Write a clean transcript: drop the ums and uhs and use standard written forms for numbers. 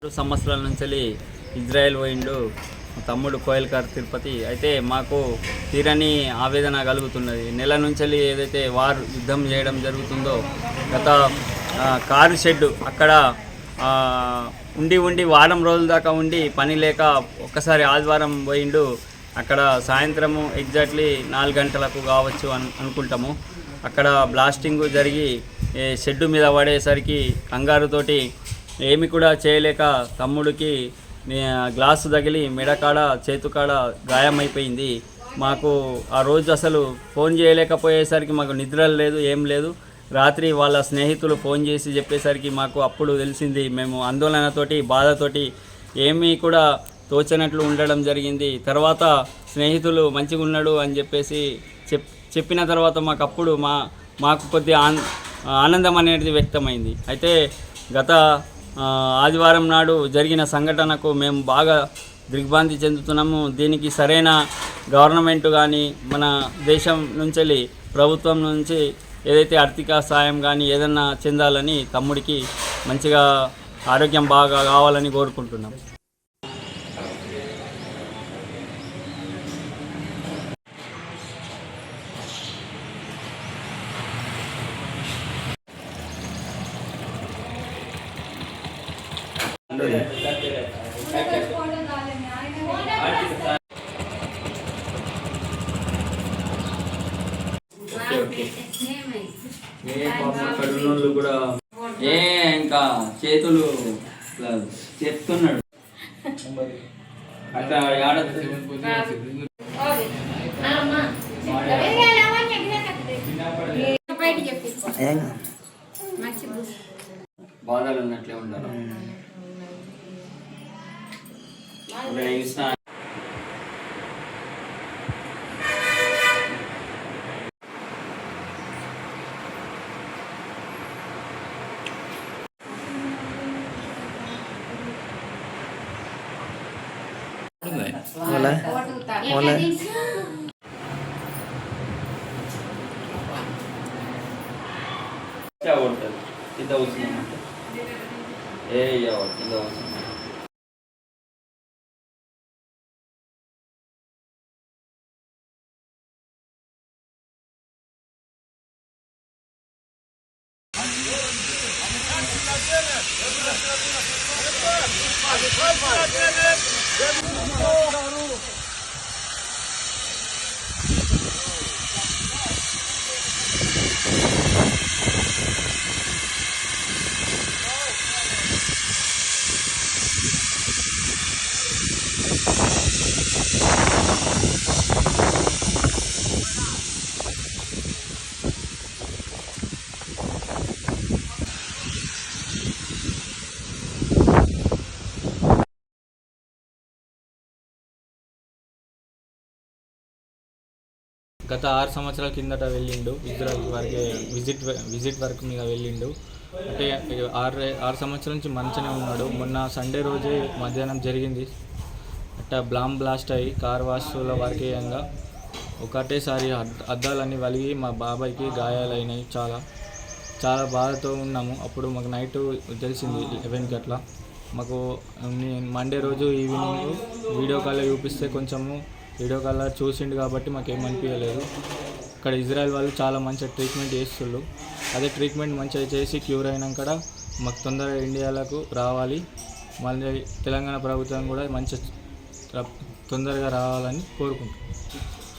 2 సంవత్సరాల నుంచి ఇజ్రాయెల్ పోయిండు తమ్ముడు కోయల్కర్ తిరుపతి. అయితే మాకు తీరని ఆవేదన కలుగుతున్నది. నెల నుంచి ఏదైతే యుద్ధం చేయడం జరుగుతుందో గత కారు షెడ్ అక్కడ ఉండి వారం రోజుల దాకా ఉండి పని లేక ఒక్కసారి ఆదివారం పోయిండు. అక్కడ సాయంత్రము ఎగ్జాక్ట్లీ 4 గంటలకు కావచ్చు అనుకుంటాము. అక్కడ బ్లాస్టింగ్ జరిగి షెడ్డు మీద పడేసరికి కంగారుతోటి ఏమి కూడా చేయలేక తమ్ముడికి గ్లాసు తగిలి మెడకాడ చేతుకాడ గాయమైపోయింది. మాకు ఆ రోజు అసలు ఫోన్ చేయలేకపోయేసరికి మాకు నిద్ర లేదు, ఏం లేదు. రాత్రి వాళ్ళ స్నేహితులు ఫోన్ చేసి చెప్పేసరికి మాకు అప్పుడు తెలిసింది. మేము ఆందోళనతోటి బాధతోటి ఏమీ కూడా తోచనట్లు ఉండడం జరిగింది. తర్వాత స్నేహితులు మంచిగా ఉన్నాడు అని చెప్పేసి చెప్పిన తర్వాత మాకు కొద్దిగా ఆనందం అనేది వ్యక్తమైంది. అయితే గత ఆదివారం నాడు జరిగిన సంఘటనకు మేము బాగా దిగ్భ్రాంతి చెందుతున్నాము. దీనికి సరైన గవర్నమెంట్ కానీ మన దేశం నుంచి ప్రభుత్వం నుంచి ఏదైతే ఆర్థిక సాయం కానీ ఏదన్నా చెందాలని తమ్ముడికి మంచిగా ఆరోగ్యం బాగా కావాలని కోరుకుంటున్నాం. కడుపులు కూడా ఇంకా చేతులు చెప్తున్నాడు అట్లా బాధలు ఉన్నట్లే ఉండాలి. Hola. Hola. क्या बोलते हैं इधर उसमें ए यार इधर उसमें గత 6 సంవత్సరాల కిందట వెళ్ళిండు ఇజ్రాయెల్ వరకు విజిట్ వర్క్ మీద వెళ్ళిండు. అంటే 6 సంవత్సరాల నుంచి మంచిగానే ఉన్నాడు. మొన్న సండే రోజే మధ్యాహ్నం జరిగింది. అట్టా బ్లాస్ట్ అయ్యి కార్ వాష్ల వర్కేయంగా ఒకటేసారి అద్దాలన్నీ వలిగి మా బాబాయ్కి గాయాలైనాయి. చాలా బాధతో ఉన్నాము. అప్పుడు మాకు నైట్ తెలిసింది 11కి అట్లా. మాకు మండే రోజు ఈవినింగ్ వీడియో కాల్లో చూపిస్తే వీడియో కాల్లో చూసిండు కాబట్టి మాకేమనిపించలేదు. ఇక్కడ ఇజ్రాయెల్ వాళ్ళు చాలా మంచిగా ట్రీట్మెంట్ చేస్తున్నారు. అదే ట్రీట్మెంట్ మంచిగా చేసి క్యూర్ అయినాక మాకు తొందరగా ఇండియాలకు రావాలి. మళ్ళీ తెలంగాణ ప్రభుత్వం కూడా మంచిగా తొందరగా రావాలని కోరుకుంటున్నాం.